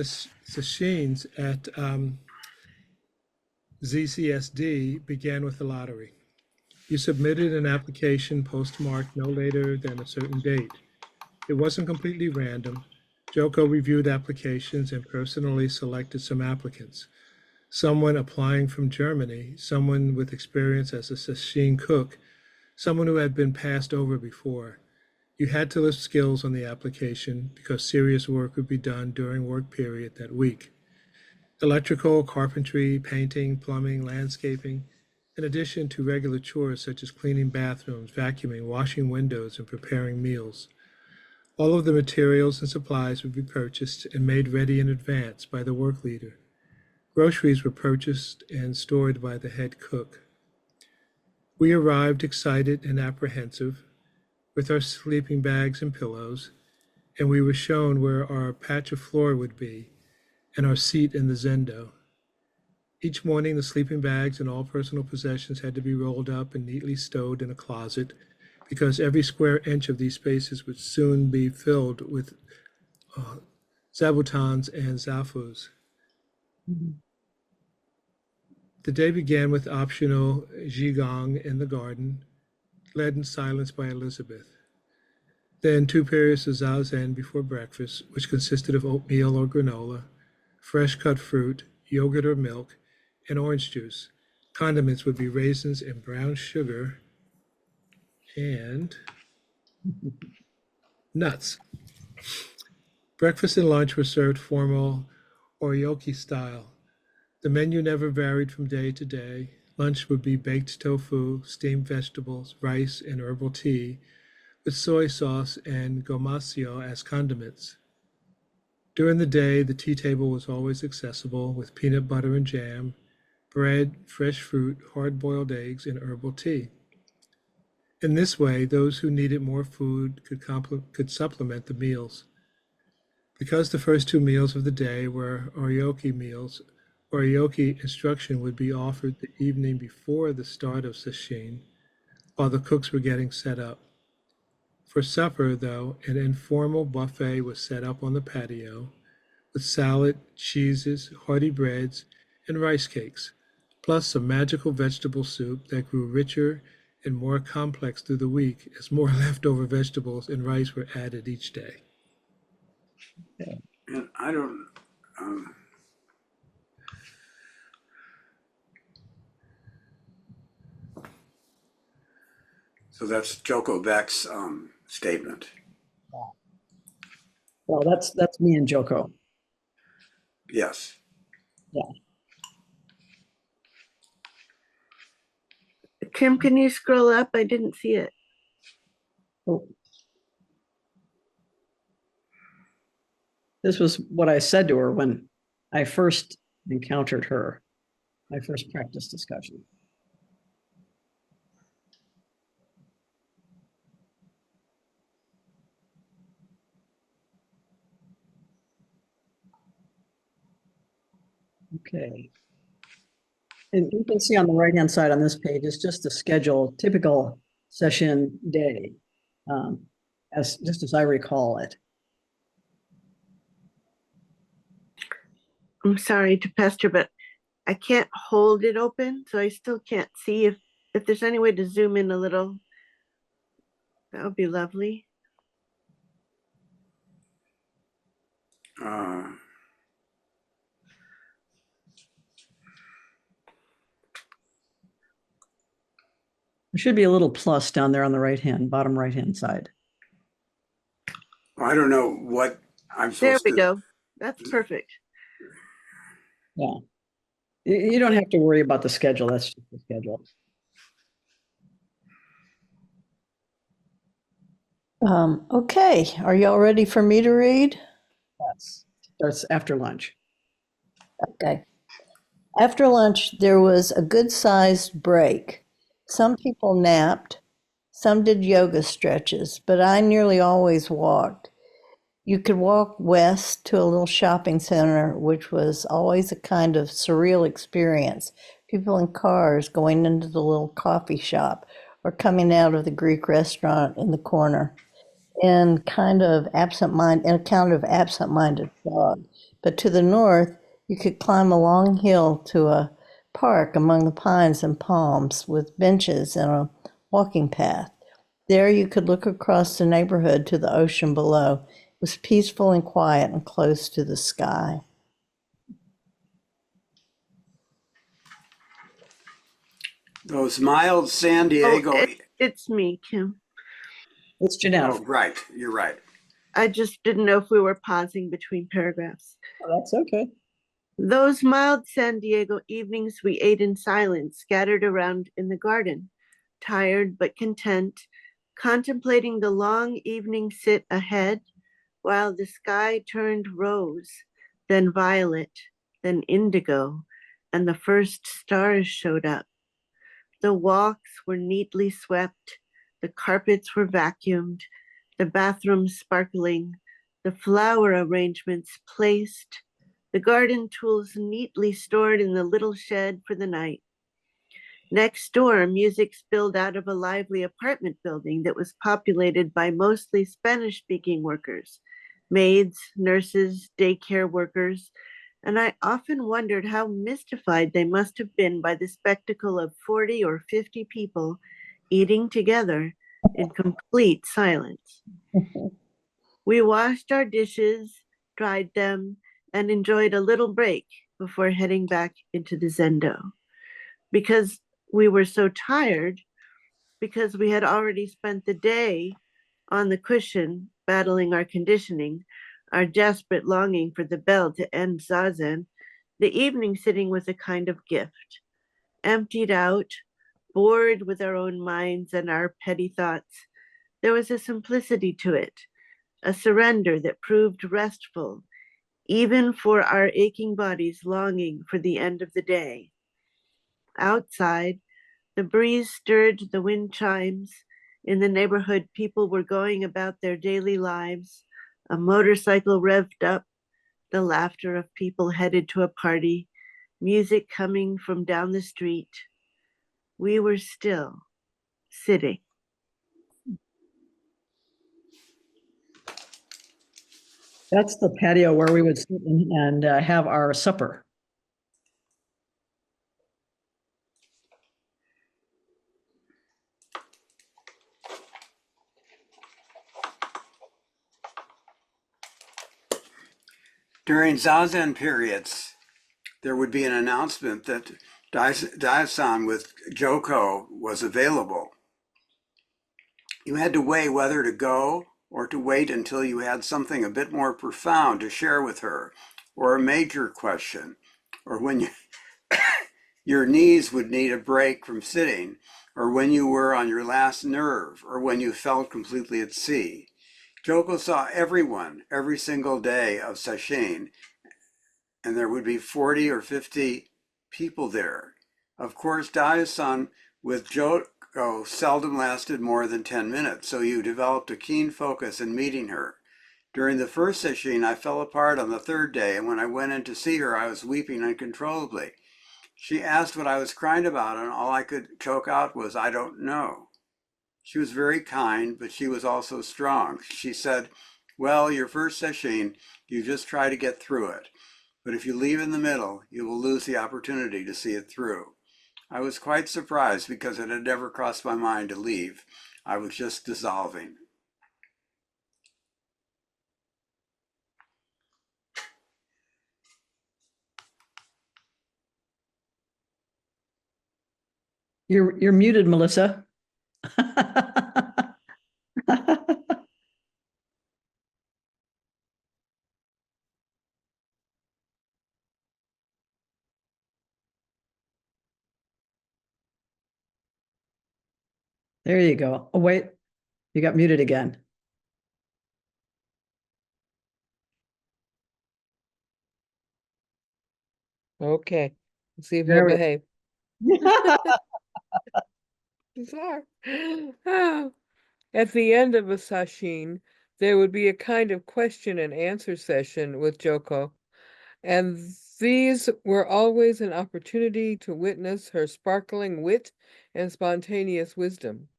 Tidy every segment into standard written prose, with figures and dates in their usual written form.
sessions at ZCSD began with the lottery. You submitted an application postmarked no later than a certain date. It wasn't completely random. Joko reviewed applications and personally selected some applicants. Someone applying from Germany, someone with experience as a sashimi cook, someone who had been passed over before. You had to list skills on the application because serious work would be done during work period that week. Electrical, carpentry, painting, plumbing, landscaping, in addition to regular chores such as cleaning bathrooms, vacuuming, washing windows, and preparing meals. All of the materials and supplies would be purchased and made ready in advance by the work leader. Groceries were purchased and stored by the head cook. We arrived excited and apprehensive with our sleeping bags and pillows, and we were shown where our patch of floor would be and our seat in the zendo. Each morning, the sleeping bags and all personal possessions had to be rolled up and neatly stowed in a closet because every square inch of these spaces would soon be filled with zabutons and zafus. The day began with optional qigong in the garden, led in silence by Elizabeth. Then 2 periods of zazen before breakfast, which consisted of oatmeal or granola, fresh cut fruit, yogurt or milk, and orange juice. Condiments would be raisins and brown sugar and nuts. Breakfast and lunch were served formal oryoki style. The menu never varied from day to day. Lunch would be baked tofu, steamed vegetables, rice, and herbal tea, with soy sauce and gomasio as condiments. During the day, the tea table was always accessible with peanut butter and jam, bread, fresh fruit, hard-boiled eggs, and herbal tea. In this way, those who needed more food could supplement the meals. Because the first 2 meals of the day were oryoki meals, oryoki instruction would be offered the evening before the start of sesshin, while the cooks were getting set up. For supper, though, an informal buffet was set up on the patio with salad, cheeses, hearty breads, and rice cakes, plus some magical vegetable soup that grew richer and more complex through the week as more leftover vegetables and rice were added each day. And I don't, so that's Joko Beck's statement. Well, that's me and Joko. Yes. Yeah. Tim, can you scroll up? I didn't see it. Oh. This was what I said to her when I first encountered her, my first practice discussion. Okay. And you can see on the right-hand side on this page is just the schedule, typical session day, just as I recall it. I'm sorry to pester, but I can't hold it open, so I still can't see. If there's any way to zoom in a little, that would be lovely. There should be a little plus down there on the bottom right-hand side. I don't know what I'm supposed There to. we go. That's perfect. Yeah. You don't have to worry about the schedule. That's just the schedule. Okay, are y'all ready for me to read? Yes. Starts after lunch. Okay. After lunch, there was a good-sized break. Some people napped, some did yoga stretches, but I nearly always walked. You could walk west to a little shopping center, which was always a kind of surreal experience. People in cars going into the little coffee shop or coming out of the Greek restaurant in the corner. And a kind of absent-minded dog But to the north, you could climb a long hill to a park among the pines and palms with benches and a walking path. There you could look across the neighborhood to the ocean below. It was peaceful and quiet and close to the sky. Those mild San Diego. It's me, Kim. It's Oh, Jeanette. right. You're right. I just didn't know if we were pausing between paragraphs. Oh, that's okay. Those mild San Diego evenings we ate in silence, scattered around in the garden, tired but content, contemplating the long evening sit ahead, while the sky turned rose, then violet, then indigo, and the first stars showed up. The walks were neatly swept, the carpets were vacuumed, the bathrooms sparkling, the flower arrangements placed, the garden tools neatly stored in the little shed for the night. Next door, music spilled out of a lively apartment building that was populated by mostly Spanish-speaking workers, maids, nurses, daycare workers, and I often wondered how mystified they must have been by the spectacle of 40 or 50 people eating together in complete silence. We washed our dishes, dried them, and enjoyed a little break before heading back into the Zendo. Because we were so tired, because we had already spent the day on the cushion battling our conditioning, our desperate longing for the bell to end Zazen, the evening sitting was a kind of gift. Emptied out, bored with our own minds and our petty thoughts, there was a simplicity to it, a surrender that proved restful, even for our aching bodies longing for the end of the day. Outside, the breeze stirred the wind chimes. In the neighborhood, people were going about their daily lives. A motorcycle revved up, the laughter of people headed to a party, music coming from down the street. We were still sitting. That's the patio where we would sit and have our supper. During Zazen periods, there would be an announcement that Daesan with Joko was available. You had to weigh whether to go or to wait until you had something a bit more profound to share with her, or a major question, or when your knees would need a break from sitting, or when you were on your last nerve, or when you felt completely at sea. Joko saw everyone every single day of sesshin, and there would be 40 or 50 people there. Of course, Daesan with Joko seldom lasted more than 10 minutes, so you developed a keen focus in meeting her. During the first sesshin, I fell apart on the third day, and when I went in to see her, I was weeping uncontrollably. She asked what I was crying about, and all I could choke out was, "I don't know." She was very kind, but she was also strong. She said, "Well, your first sesshin, you just try to get through it. But if you leave in the middle, you will lose the opportunity to see it through." I was quite surprised because it had never crossed my mind to leave. I was just dissolving. You're muted, Melissa. There you go. Oh, wait, you got muted again. Okay, let's see if There he'll we- behave. Bizarre. Oh. At the end of a sashin, there would be a kind of question and answer session with Joko, and these were always an opportunity to witness her sparkling wit and spontaneous wisdom.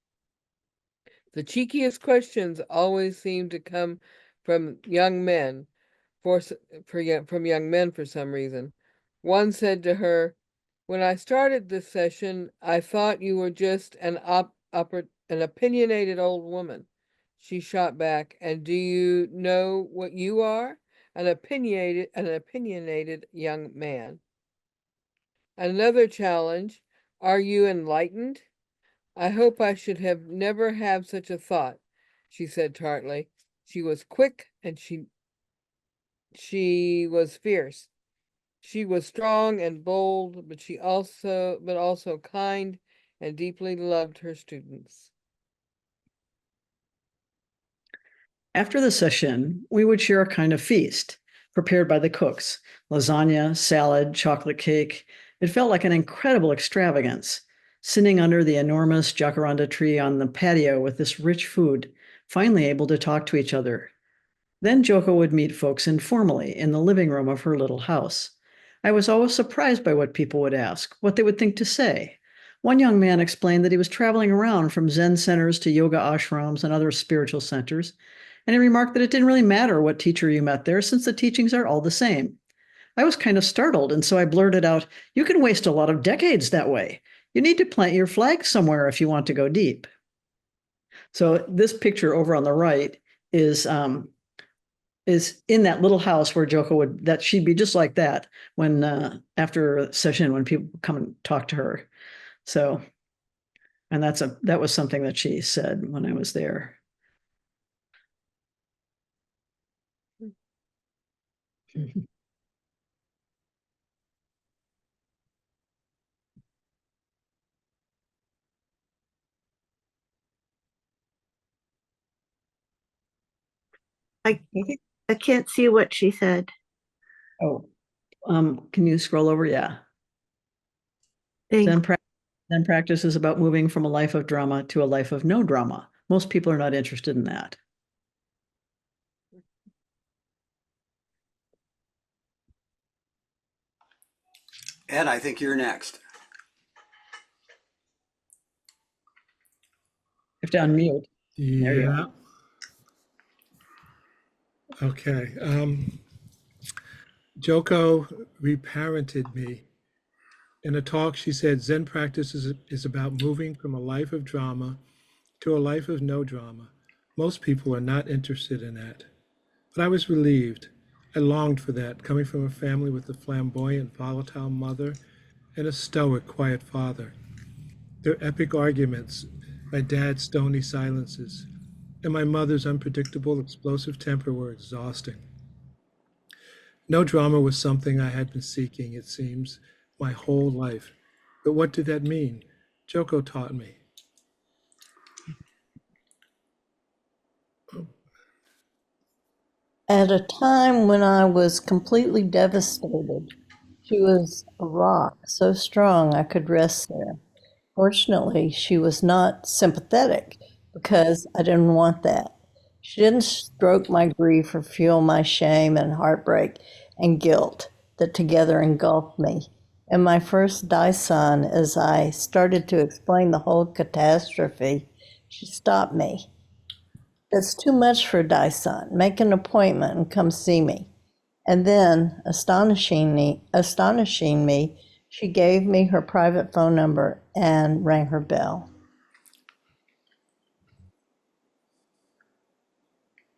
The cheekiest questions always seemed to come from young men, from young men for some reason. One said to her, "When I started this session, I thought you were just an opinionated old woman." She shot back, "And do you know what you are? An opinionated young man." Another challenge, "Are you enlightened?" "I hope I should have never have such a thought," she said tartly. She was quick and she was fierce. She was strong and bold, but also kind and deeply loved her students. After the session, we would share a kind of feast prepared by the cooks: lasagna, salad, chocolate cake. It felt like an incredible extravagance. Sitting under the enormous jacaranda tree on the patio with this rich food, finally able to talk to each other. Then Joko would meet folks informally in the living room of her little house. I was always surprised by what people would ask, what they would think to say. One young man explained that he was traveling around from Zen centers to yoga ashrams and other spiritual centers, and he remarked that it didn't really matter what teacher you met there since the teachings are all the same. I was kind of startled, and so I blurted out, "You can waste a lot of decades that way. You need to plant your flag somewhere if you want to go deep." So this picture over on the right is in that little house where Joko that she'd be just like that when after a session when people come and talk to her. So, and that was something that she said when I was there. I I can't see what she said. Oh, can you scroll over? Yeah. Thank Zen practice is about moving from a life of drama to a life of no drama. Most people are not interested in that. Ed, I think you're next. You have to unmute. There you Yeah. Okay. Joko reparented me. In a talk, she said Zen practice is about moving from a life of drama to a life of no drama. Most people are not interested in that. But I was relieved. I longed for that, coming from a family with a flamboyant, volatile mother and a stoic, quiet father. Their epic arguments, my dad's stony silences, and my mother's unpredictable, explosive temper were exhausting. No drama was something I had been seeking, it seems, my whole life. But what did that mean? Joko taught me. At a time when I was completely devastated, she was a rock so strong I could rest there. Fortunately, she was not sympathetic because I didn't want that. She didn't stroke my grief or fuel my shame and heartbreak and guilt that together engulfed me. In my first Daisan, as I started to explain the whole catastrophe, she stopped me. "That's too much for Daisan. Make an appointment and come see me." And then, astonishing me, she gave me her private phone number and rang her bell.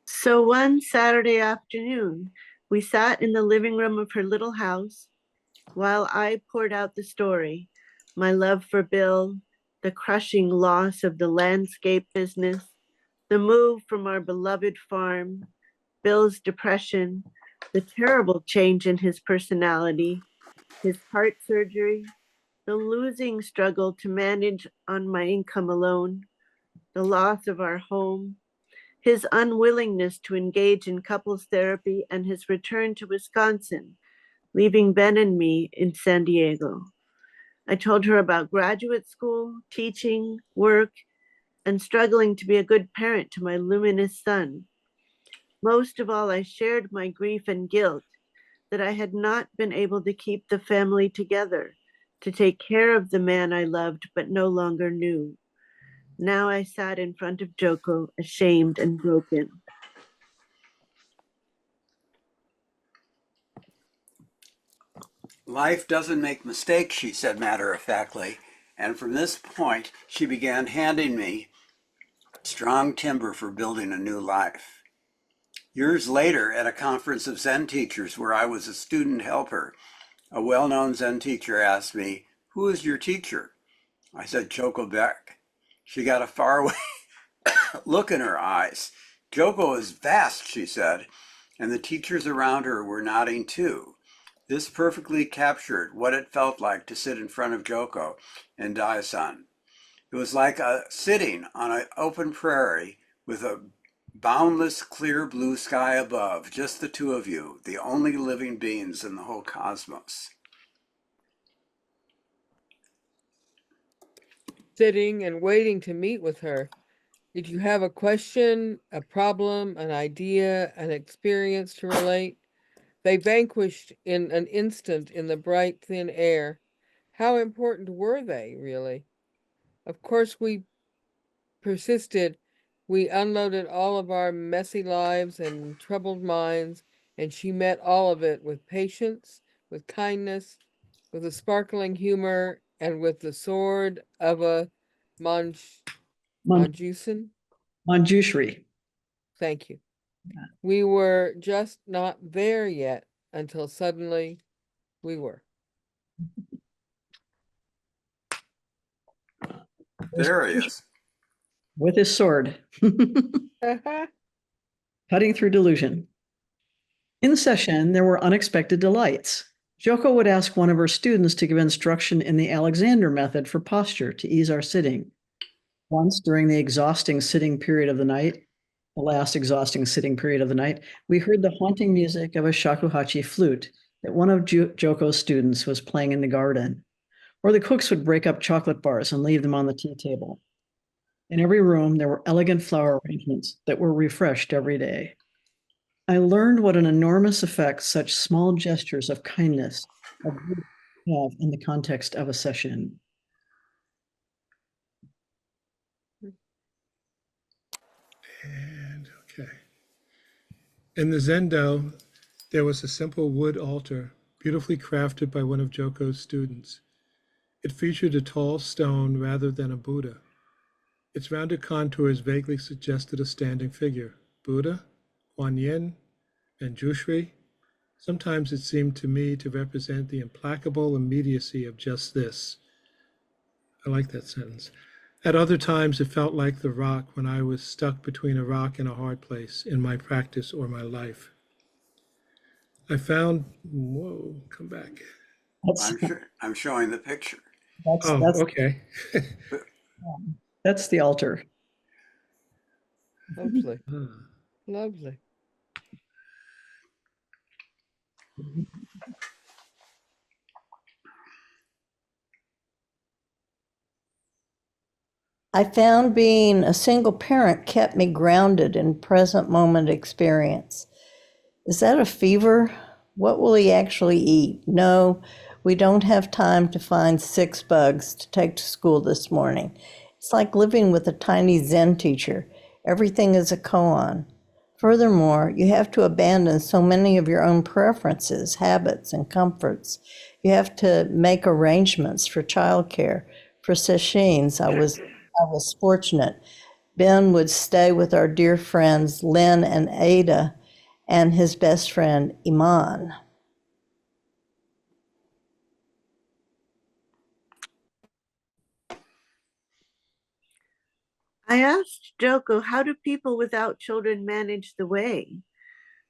So one Saturday afternoon, we sat in the living room of her little house while I poured out the story, my love for Bill, the crushing loss of the landscape business, the move from our beloved farm, Bill's depression, the terrible change in his personality, his heart surgery, the losing struggle to manage on my income alone, the loss of our home, his unwillingness to engage in couples therapy, and his return to Wisconsin, leaving Ben and me in San Diego. I told her about graduate school, teaching, work, and struggling to be a good parent to my luminous son. Most of all, I shared my grief and guilt that I had not been able to keep the family together, to take care of the man I loved but no longer knew. Now I sat in front of Joko, ashamed and broken. Life doesn't make mistakes, she said matter-of-factly, and from this point she began handing me strong timber for building a new life. Years later, at a conference of Zen teachers where I was a student helper, a well-known Zen teacher asked me, "Who is your teacher?" I said, "Choco Beck." She got a faraway look in her eyes. "Joko is vast," she said, and the teachers around her were nodding too. This perfectly captured what it felt like to sit in front of Joko and Daesan. It was like sitting on an open prairie with a boundless clear blue sky above, just the two of you, the only living beings in the whole cosmos. Sitting and waiting to meet with her. Did you have a question, a problem, an idea, an experience to relate? They vanquished in an instant in the bright, thin air. How important were they, really? Of course, we persisted. We unloaded all of our messy lives and troubled minds, and she met all of it with patience, with kindness, with a sparkling humor, and with the sword of a Manjusan. Manjushri. Thank you. We were just not there yet until suddenly we were. There he is. With his sword. Cutting through delusion. In session, there were unexpected delights. Joko would ask one of her students to give instruction in the Alexander method for posture to ease our sitting. Once, during the exhausting sitting period of the night, the last exhausting sitting period of the night, we heard the haunting music of a shakuhachi flute that one of Joko's students was playing in the garden. Or the cooks would break up chocolate bars and leave them on the tea table. In every room, there were elegant flower arrangements that were refreshed every day. I learned what an enormous effect such small gestures of kindness have in the context of a session. And okay. In the Zendo, there was a simple wood altar, beautifully crafted by one of Joko's students. It featured a tall stone rather than a Buddha. Its rounded contours vaguely suggested a standing figure. Buddha, Kuan Yin, and Jushri. Sometimes it seemed to me to represent the implacable immediacy of just this. I like that sentence. At other times, it felt like the rock when I was stuck between a rock and a hard place in my practice or my life. I found, whoa, come back. I'm showing the picture. Okay. That's the altar. Lovely. Ah. Lovely. I found being a single parent kept me grounded in present moment experience. Is that a fever? What will he actually eat? No, we don't have time to find 6 bugs to take to school this morning. It's like living with a tiny Zen teacher. Everything is a koan. Furthermore, you have to abandon so many of your own preferences, habits, and comforts. You have to make arrangements for childcare. For sessions, I was fortunate. Ben would stay with our dear friends Lynn and Ada and his best friend Iman. I asked Joko, how do people without children manage the way?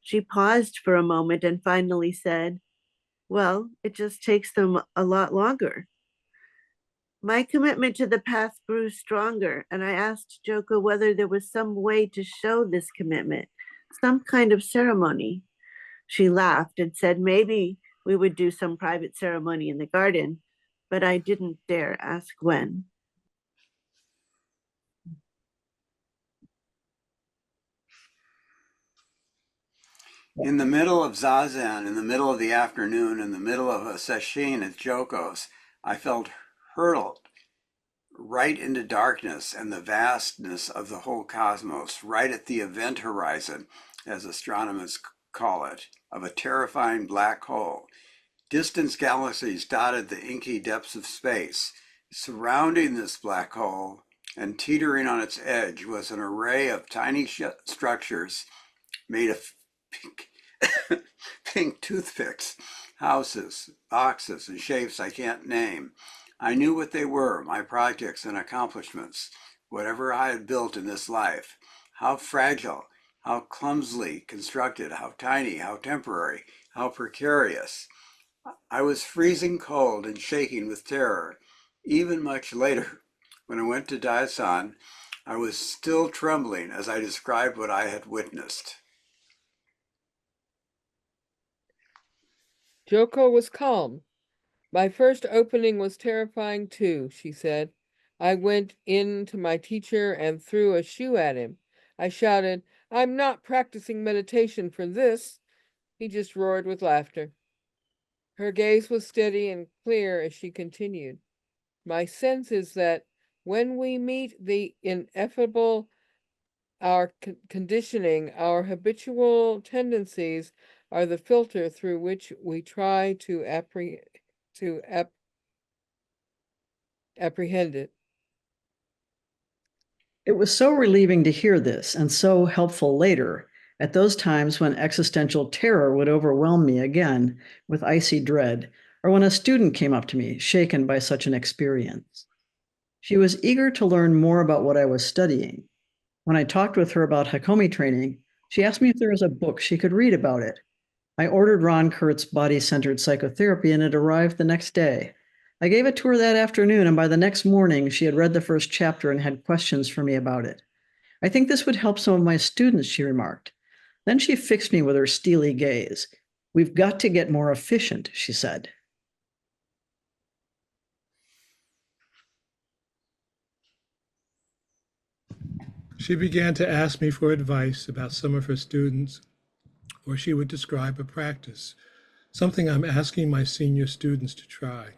She paused for a moment and finally said, well, it just takes them a lot longer. My commitment to the path grew stronger, and I asked Joko whether there was some way to show this commitment, some kind of ceremony. She laughed and said maybe we would do some private ceremony in the garden, but I didn't dare ask when. In the middle of Zazen, in the middle of the afternoon, in the middle of a sesshin at Joko's, I felt hurled right into darkness and the vastness of the whole cosmos, right at the event horizon, as astronomers call it, of a terrifying black hole. Distant galaxies dotted the inky depths of space. Surrounding this black hole and teetering on its edge was an array of tiny structures made of pink, pink toothpicks, houses, boxes, and shapes I can't name. I knew what they were, my projects and accomplishments, whatever I had built in this life. How fragile, how clumsily constructed, how tiny, how temporary, how precarious. I was freezing cold and shaking with terror. Even much later, when I went to Daesan, I was still trembling as I described what I had witnessed. Joko was calm. My first opening was terrifying too, she said. I went in to my teacher and threw a shoe at him. I shouted, "I'm not practicing meditation for this." He just roared with laughter. Her gaze was steady and clear as she continued. My sense is that when we meet the ineffable, our conditioning, our habitual tendencies are the filter through which we try to apprehend it. It was so relieving to hear this and so helpful later, at those times when existential terror would overwhelm me again with icy dread, or when a student came up to me, shaken by such an experience. She was eager to learn more about what I was studying. When I talked with her about Hakomi training, she asked me if there was a book she could read about it. I ordered Ron Kurtz's Body-Centered Psychotherapy, and it arrived the next day. I gave it to her that afternoon, and by the next morning, she had read the first chapter and had questions for me about it. I think this would help some of my students, she remarked. Then she fixed me with her steely gaze. We've got to get more efficient, she said. She began to ask me for advice about some of her students, or she would describe a practice, something I'm asking my senior students to try.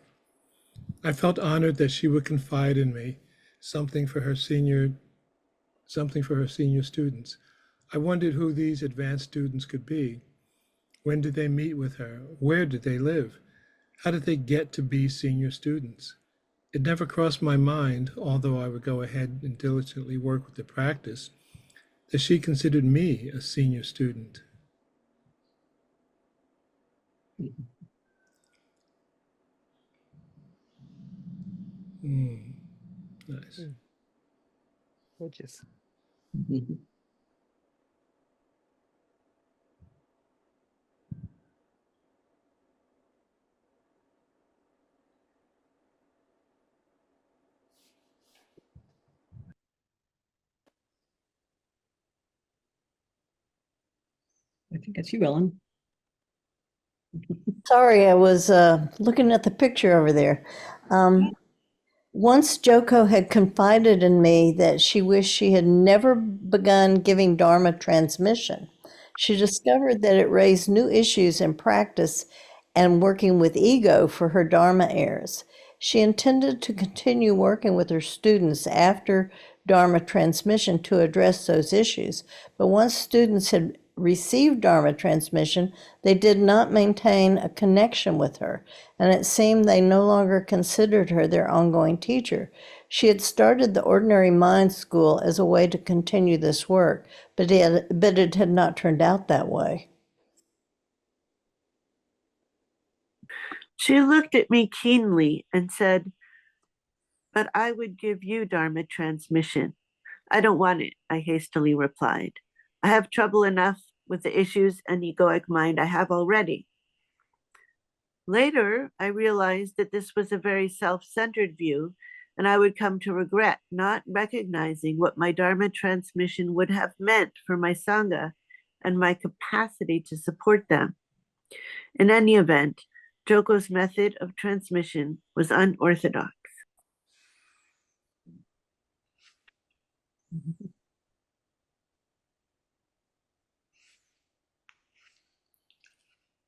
I felt honored that she would confide in me something for her senior students. I wondered who these advanced students could be. When did they meet with her? Where did they live? How did they get to be senior students? It never crossed my mind, although I would go ahead and diligently work with the practice, that she considered me a senior student. Nice. Gorgeous. I think it's you, Ellen. Sorry, I was looking at the picture over there. Once Joko had confided in me that she wished she had never begun giving Dharma transmission. She discovered that it raised new issues in practice and working with ego for her Dharma heirs. She intended to continue working with her students after Dharma transmission to address those issues, but once students had received Dharma transmission, they did not maintain a connection with her, and it seemed they no longer considered her their ongoing teacher. She had started the Ordinary Mind School as a way to continue this work, but it had not turned out that way. She looked at me keenly and said, "But I would give you Dharma transmission." "I don't want it," I hastily replied. "I have trouble enough with the issues and egoic mind I have already." Later, I realized that this was a very self-centered view, and I would come to regret not recognizing what my Dharma transmission would have meant for my Sangha and my capacity to support them. In any event, Joko's method of transmission was unorthodox.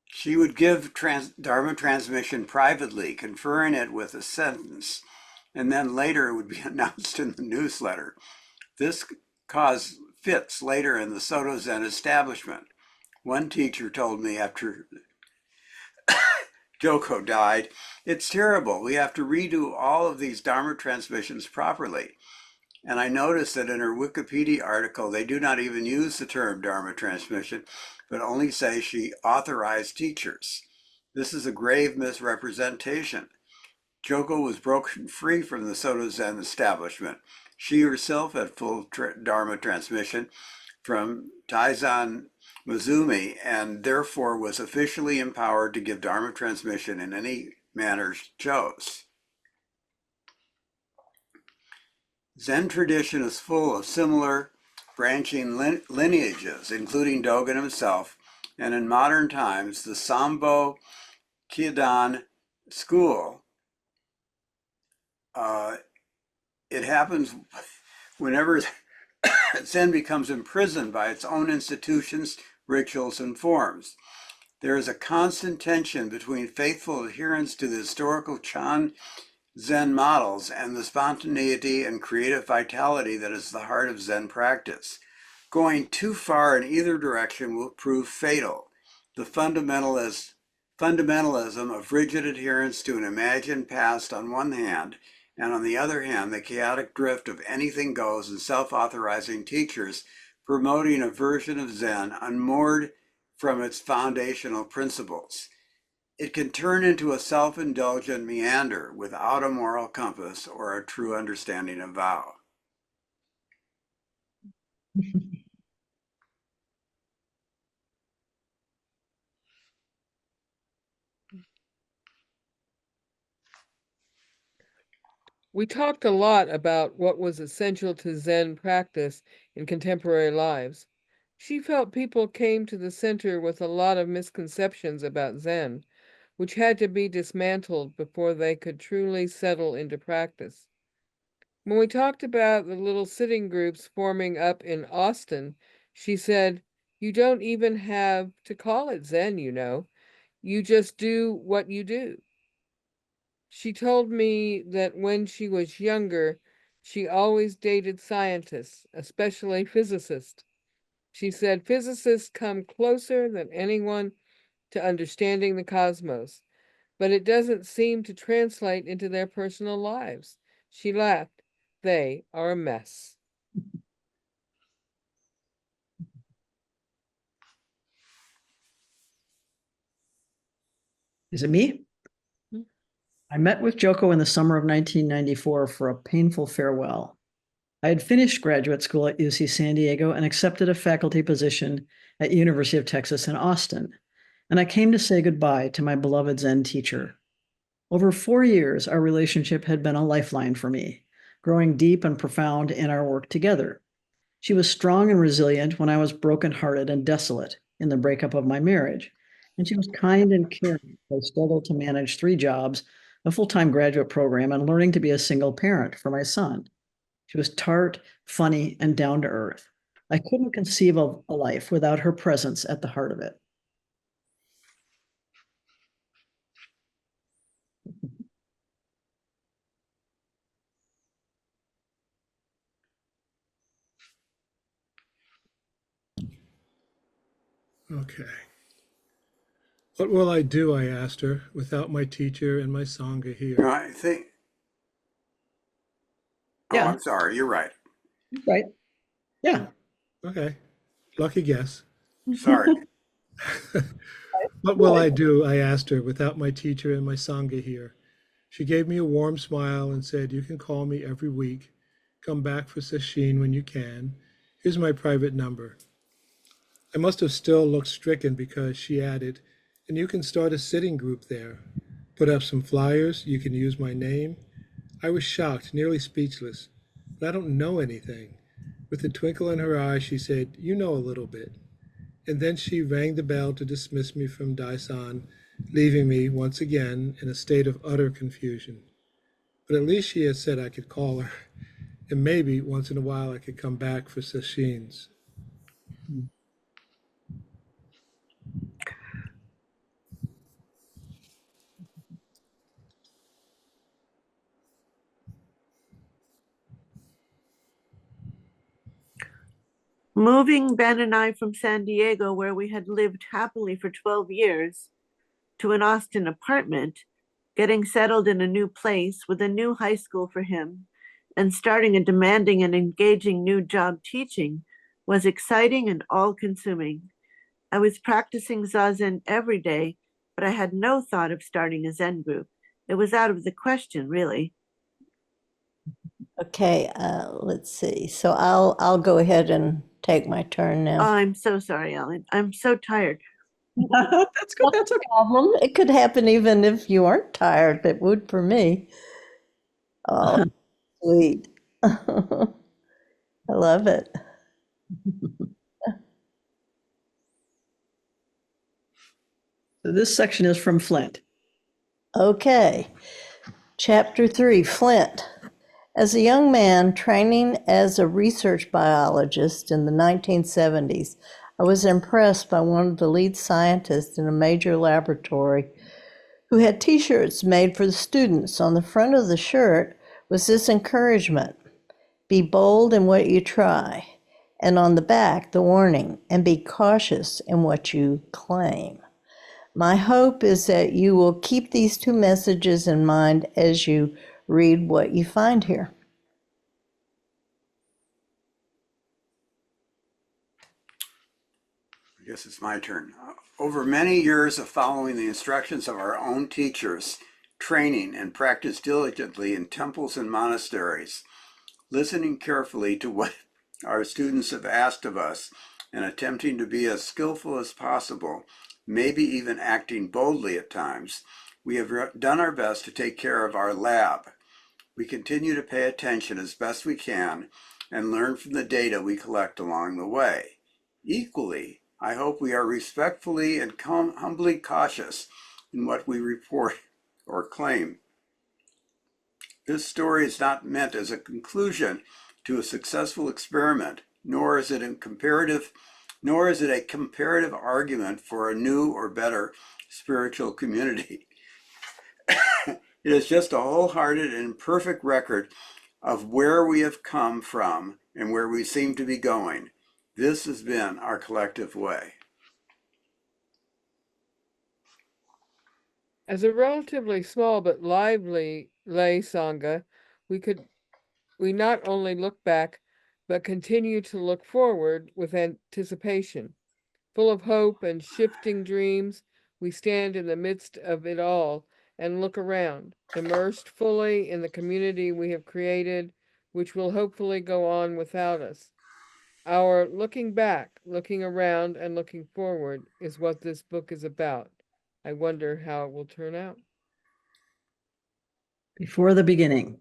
She would give Dharma transmission privately, conferring it with a sentence, and then later it would be announced in the newsletter. This caused fits later in the Soto Zen establishment. One teacher told me after Joko died. It's terrible. We have to redo all of these Dharma transmissions properly. And I noticed that in her Wikipedia article, they do not even use the term Dharma transmission, but only say she authorized teachers. This is a grave misrepresentation. Joko was broken free from the Soto Zen establishment. She herself had full Dharma transmission from Taizan Mizumi and therefore was officially empowered to give Dharma transmission in any manner she chose. Zen tradition is full of similar branching lineages, including Dogen himself, and in modern times, the Sambo Kyodan school. It happens whenever Zen becomes imprisoned by its own institutions, rituals, and forms. There is a constant tension between faithful adherence to the historical Chan Zen models and the spontaneity and creative vitality that is the heart of Zen practice. Going too far in either direction will prove fatal. The fundamentalism of rigid adherence to an imagined past on one hand, and on the other hand, the chaotic drift of anything goes and self-authorizing teachers promoting a version of Zen unmoored from its foundational principles. It can turn into a self-indulgent meander without a moral compass or a true understanding of vow. We talked a lot about what was essential to Zen practice in contemporary lives. She felt people came to the center with a lot of misconceptions about Zen, which had to be dismantled before they could truly settle into practice. When we talked about the little sitting groups forming up in Austin, she said, "You don't even have to call it Zen, you know. You just do what you do." She told me that when she was younger, she always dated scientists, especially physicists. She said physicists come closer than anyone to understanding the cosmos, but it doesn't seem to translate into their personal lives. She laughed. They are a mess. Is it me? I met with Joko in the summer of 1994 for a painful farewell. I had finished graduate school at UC San Diego and accepted a faculty position at University of Texas in Austin, and I came to say goodbye to my beloved Zen teacher. Over 4 years, our relationship had been a lifeline for me, growing deep and profound in our work together. She was strong and resilient when I was brokenhearted and desolate in the breakup of my marriage, and she was kind and caring as I struggled to manage 3 jobs, a full-time graduate program, and learning to be a single parent for my son. She was tart, funny, and down to earth. I couldn't conceive of a life without her presence at the heart of it. Okay. What will I do, I asked her, without my teacher and my Sangha here? I think, Yeah. I'm sorry, you're right. Right. Yeah. Okay. Lucky guess. Sorry. What will I do, I asked her, without my teacher and my Sangha here? She gave me a warm smile and said, "You can call me every week. Come back for sesshin when you can. Here's my private number." I must have still looked stricken because she added, "And you can start a sitting group there. Put up some flyers. You can use my name." I was shocked, nearly speechless. But I don't know anything. With a twinkle in her eye, she said, "You know a little bit." And then she rang the bell to dismiss me from Daisan, leaving me once again in a state of utter confusion. But at least she had said I could call her, and maybe once in a while I could come back for sessions. Moving Ben and I from San Diego, where we had lived happily for 12 years, to an Austin apartment, getting settled in a new place with a new high school for him, and starting a demanding and engaging new job teaching was exciting and all-consuming. I was practicing Zazen every day, but I had no thought of starting a Zen group. It was out of the question, really. Okay, let's see. So I'll go ahead and take my turn Oh, now. I'm so sorry, Ellen. I'm so tired. That's good. That's okay. Problem. It could happen even if you aren't tired. It would for me. Oh, sweet. I love it. So this section is from Flint. Okay. Chapter 3, Flint. As a young man training as a research biologist in the 1970s, I was impressed by one of the lead scientists in a major laboratory who had T-shirts made for the students. On the front of the shirt was this encouragement: be bold in what you try. And on the back, the warning: and be cautious in what you claim. My hope is that you will keep these two messages in mind as you read what you find here. I guess it's my turn. Over many years of following the instructions of our own teachers, training and practice diligently in temples and monasteries, listening carefully to what our students have asked of us, and attempting to be as skillful as possible, maybe even acting boldly at times, we have done our best to take care of our lab. We continue to pay attention as best we can and learn from the data we collect along the way. Equally, I hope we are respectfully and humbly cautious in what we report or claim. This story is not meant as a conclusion to a successful experiment, nor is it a comparative argument for a new or better spiritual community. It is just a wholehearted and perfect record of where we have come from and where we seem to be going. This has been our collective way. As a relatively small but lively lay sangha, we not only look back, but continue to look forward with anticipation. Full of hope and shifting dreams, we stand in the midst of it all and look around, immersed fully in the community we have created, which will hopefully go on without us. Our looking back, looking around, and looking forward is what this book is about. I wonder how it will turn out. Before the beginning.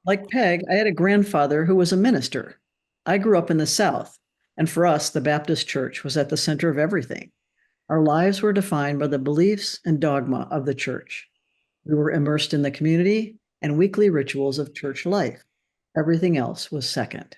Like Peg, I had a grandfather who was a minister. I grew up in the South, and for us, the Baptist church was at the center of everything. Our lives were defined by the beliefs and dogma of the church. We were immersed in the community and weekly rituals of church life. Everything else was second.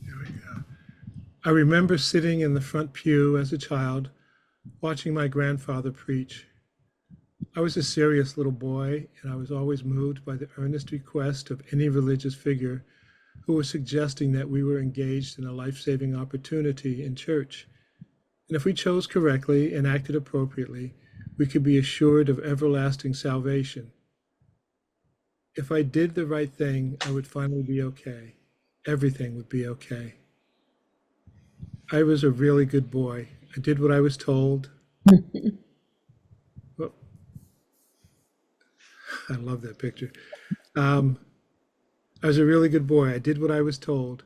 There we go. I remember sitting in the front pew as a child, watching my grandfather preach. I was a serious little boy, and I was always moved by the earnest request of any religious figure who was suggesting that we were engaged in a life-saving opportunity in church. And if we chose correctly and acted appropriately, we could be assured of everlasting salvation. If I did the right thing, I would finally be okay. Everything would be okay. I was a really good boy. I did what I was told. Well, I love that picture. I was a really good boy. I did what I was told.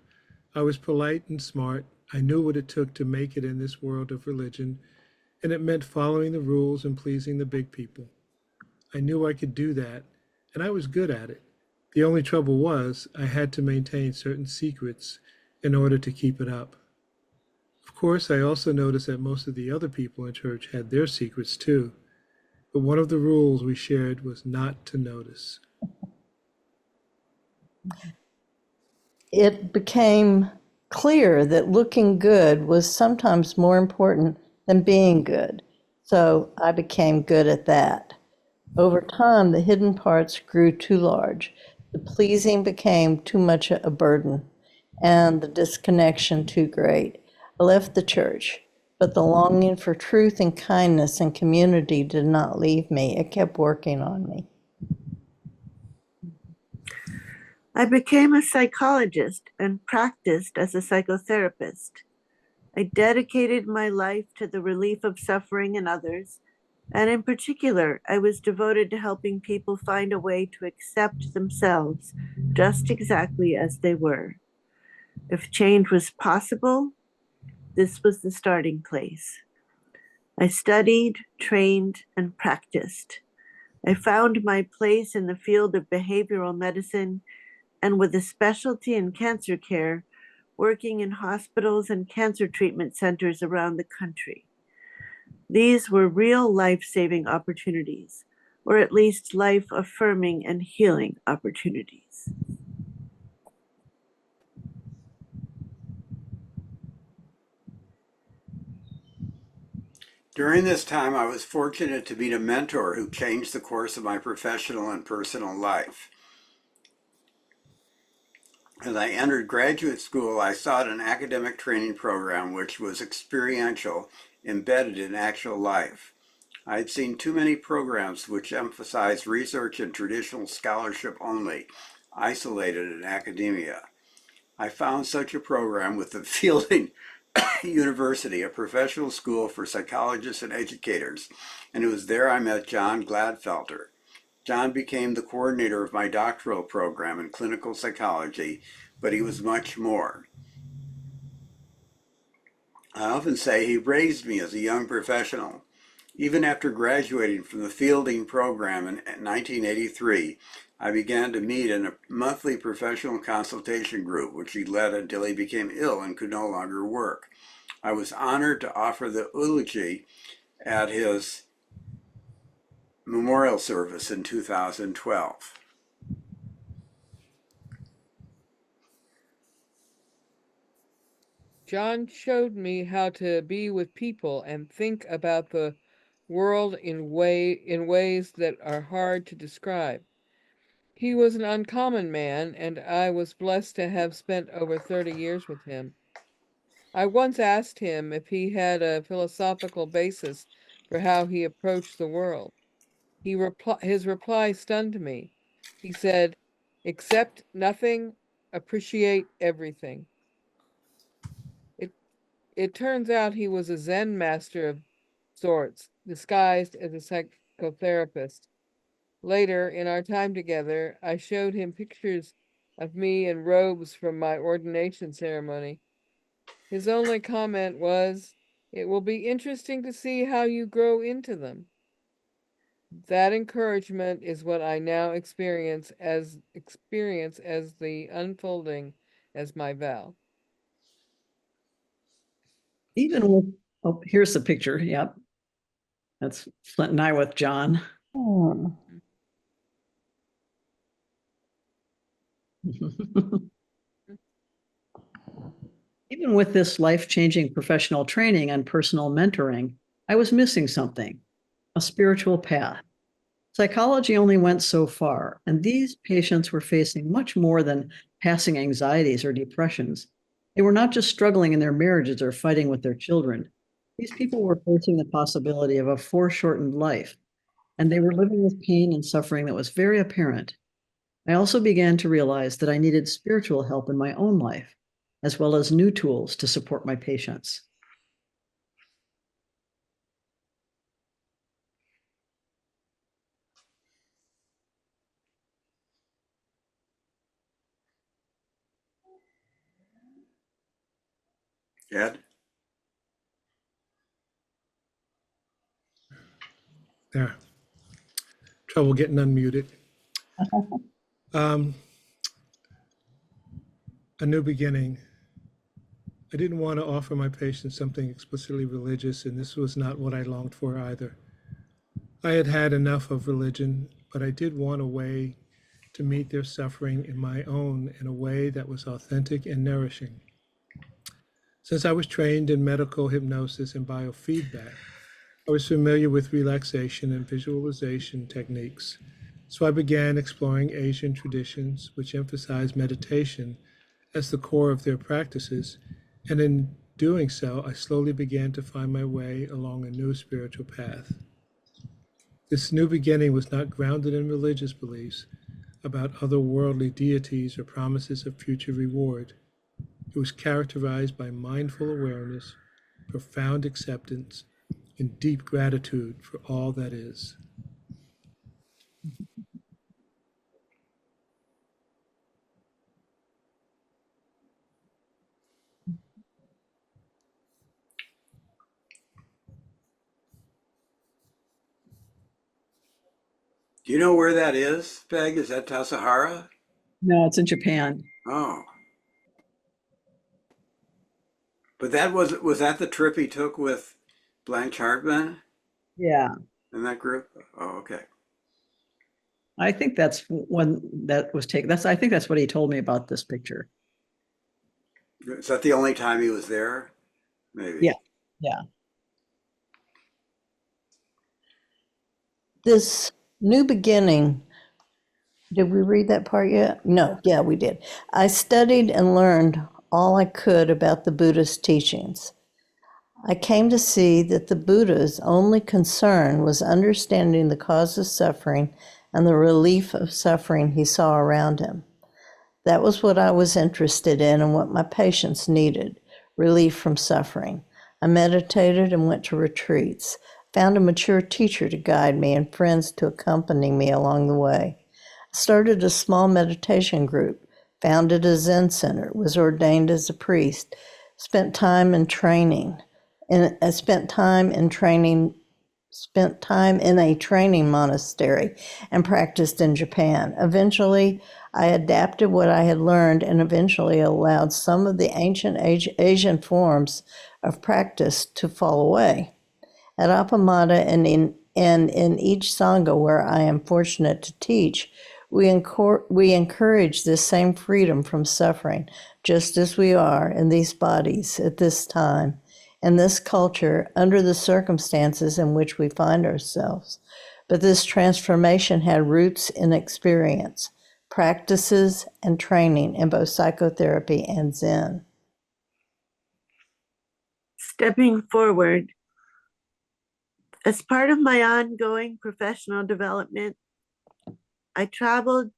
I was polite and smart. I knew what it took to make it in this world of religion, and it meant following the rules and pleasing the big people. I knew I could do that, and I was good at it. The only trouble was I had to maintain certain secrets in order to keep it up. Of course, I also noticed that most of the other people in church had their secrets too, but one of the rules we shared was not to notice. It became clear that looking good was sometimes more important than being good. So I became good at that. Over time, the hidden parts grew too large. The pleasing became too much a burden, and the disconnection too great. I left the church, but the longing for truth and kindness and community did not leave me. It kept working on me. I became a psychologist and practiced as a psychotherapist. I dedicated my life to the relief of suffering in others, and in particular, I was devoted to helping people find a way to accept themselves just exactly as they were. If change was possible, this was the starting place. I studied, trained, and practiced. I found my place in the field of behavioral medicine and with a specialty in cancer care, working in hospitals and cancer treatment centers around the country. These were real life-saving opportunities, or at least life-affirming and healing opportunities. During this time, I was fortunate to meet a mentor who changed the course of my professional and personal life. As I entered graduate school, I sought an academic training program which was experiential, embedded in actual life. I had seen too many programs which emphasized research and traditional scholarship only, isolated in academia. I found such a program with the Fielding University, a professional school for psychologists and educators, and it was there I met John Gladfelter. John became the coordinator of my doctoral program in clinical psychology, but he was much more. I often say he raised me as a young professional. Even after graduating from the Fielding program in 1983, I began to meet in a monthly professional consultation group, which he led until he became ill and could no longer work. I was honored to offer the eulogy at his memorial service in 2012. John showed me how to be with people and think about the world in ways that are hard to describe. He was an uncommon man, and I was blessed to have spent over 30 years with him. I once asked him if he had a philosophical basis for how he approached the world. His reply stunned me. He said, "Accept nothing, appreciate everything." It it turns out he was a Zen master of sorts, disguised as a psychotherapist. Later, in our time together, I showed him pictures of me in robes from my ordination ceremony. His only comment was, "It will be interesting to see how you grow into them." That encouragement is what I now experience as the unfolding as my vow. Even with, oh, here's the picture. Yep. That's Flint and I with John. Hmm. Even with this life-changing professional training and personal mentoring, I was missing something, a spiritual path. Psychology only went so far, and these patients were facing much more than passing anxieties or depressions. They were not just struggling in their marriages or fighting with their children. These people were facing the possibility of a foreshortened life, and they were living with pain and suffering that was very apparent. I also began to realize that I needed spiritual help in my own life, as well as new tools to support my patients. Ed? There. Trouble getting unmuted. Um, a new beginning. I didn't want to offer my patients something explicitly religious, and this was not what I longed for either. I had had enough of religion, but I did want a way to meet their suffering in my own in a way that was authentic and nourishing. Since I was trained in medical hypnosis and biofeedback, I was familiar with relaxation and visualization techniques, so I began exploring Asian traditions which emphasize meditation as the core of their practices, and in doing so, I slowly began to find my way along a new spiritual path. This new beginning was not grounded in religious beliefs about otherworldly deities or promises of future reward. It was characterized by mindful awareness, profound acceptance, and deep gratitude for all that is. Do you know where that is, Peg? Is that Tassajara? No, it's in Japan. Oh, but was that the trip he took with Blanche Hartman Yeah. and that group? Oh, okay. I think that's when that was taken. I think that's what he told me about this picture. Is that the only time he was there? Maybe. Yeah. Yeah. This new beginning, did we read that part yet? No, yeah, we did. I studied and learned all I could about the Buddhist teachings. I came to see that the Buddha's only concern was understanding the cause of suffering and the relief of suffering he saw around him. That was what I was interested in and what my patients needed, relief from suffering. I meditated and went to retreats, found a mature teacher to guide me and friends to accompany me along the way. I started a small meditation group, founded a Zen center, was ordained as a priest, spent time in training, and spent time in a training monastery and practiced in Japan. Eventually, I adapted what I had learned and eventually allowed some of the ancient Asian forms of practice to fall away. At Appamada and in each Sangha where I am fortunate to teach, we encourage this same freedom from suffering, just as we are in these bodies at this time, in this culture, under the circumstances in which we find ourselves. But this transformation had roots in experience, practices, and training in both psychotherapy and Zen. Stepping forward, as part of my ongoing professional development, I traveled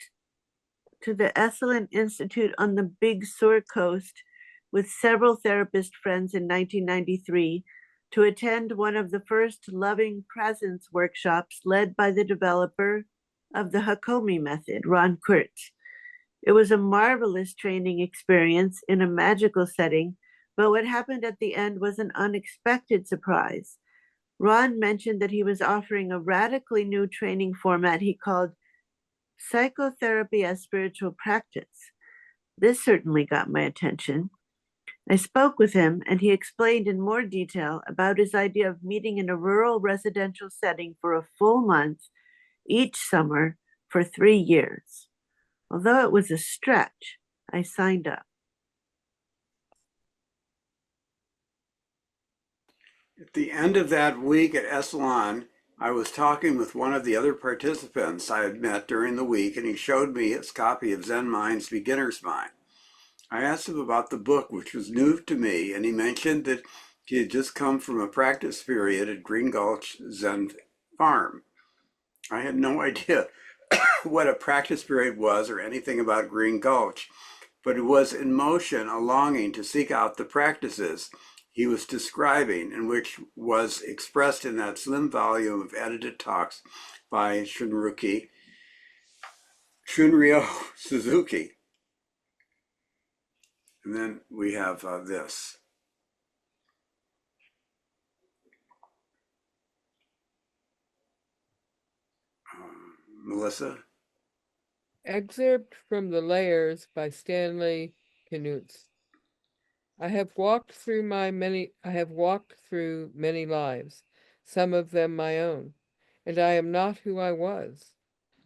to the Esalen Institute on the Big Sur coast with several therapist friends in 1993 to attend one of the first loving presence workshops led by the developer of the Hakomi method, Ron Kurtz. It was a marvelous training experience in a magical setting, but what happened at the end was an unexpected surprise. Ron mentioned that he was offering a radically new training format he called psychotherapy as spiritual practice. This certainly got my attention. I spoke with him and he explained in more detail about his idea of meeting in a rural residential setting for a full month each summer for 3 years. Although it was a stretch, I signed up. At the end of that week at Esalen, I was talking with one of the other participants I had met during the week, and he showed me his copy of Zen Mind's Beginner's Mind. I asked him about the book, which was new to me, and he mentioned that he had just come from a practice period at Green Gulch Zen Farm. I had no idea what a practice period was or anything about Green Gulch, but it was in motion a longing to seek out the practices he was describing, and which was expressed in that slim volume of edited talks by Shunryo Suzuki. And then we have this. Melissa? Excerpt from The Layers by Stanley Knutz. I have walked through many lives, some of them my own, and I am not who I was,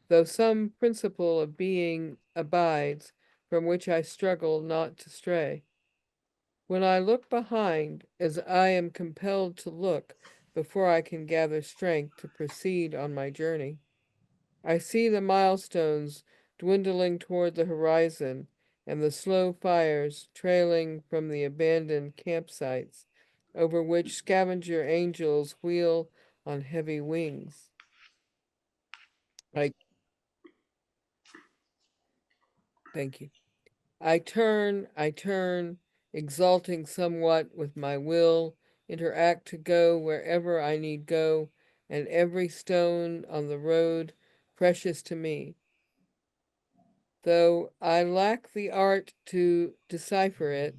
though some principle of being abides from which I struggle not to stray. When I look behind, as I am compelled to look, before I can gather strength to proceed on my journey. I see the milestones dwindling toward the horizon and the slow fires trailing from the abandoned campsites over which scavenger angels wheel on heavy wings. Thank you. I turn, exulting somewhat with my will, interact to go wherever I need go, and every stone on the road precious to me. Though I lack the art to decipher it,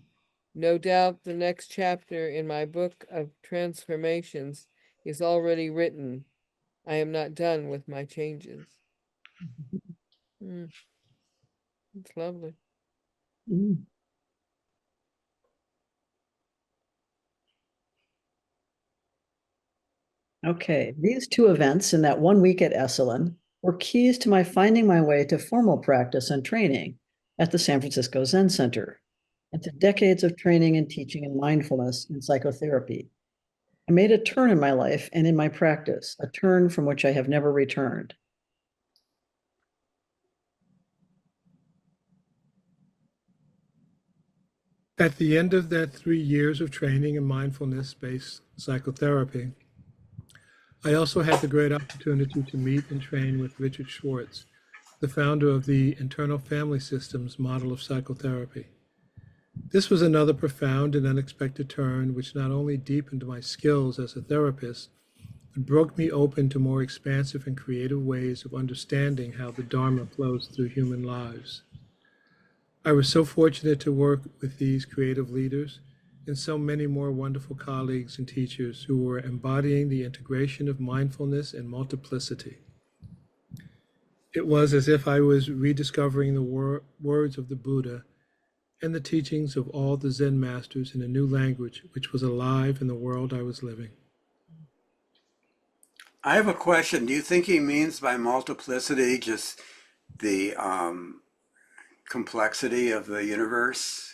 no doubt the next chapter in my book of transformations is already written. I am not done with my changes. It's lovely. Mm. Okay, these two events in that 1 week at Esalen were keys to my finding my way to formal practice and training at the San Francisco Zen Center, and to decades of training and teaching in mindfulness and psychotherapy. I made a turn in my life and in my practice, a turn from which I have never returned. At the end of that 3 years of training in mindfulness-based psychotherapy, I also had the great opportunity to meet and train with Richard Schwartz, the founder of the Internal Family Systems model of psychotherapy. This was another profound and unexpected turn, which not only deepened my skills as a therapist, but broke me open to more expansive and creative ways of understanding how the Dharma flows through human lives. I was so fortunate to work with these creative leaders and so many more wonderful colleagues and teachers who were embodying the integration of mindfulness and multiplicity. It was as if I was rediscovering the words of the Buddha and the teachings of all the Zen masters in a new language, which was alive in the world I was living. I have a question. Do you think he means by multiplicity just the complexity of the universe?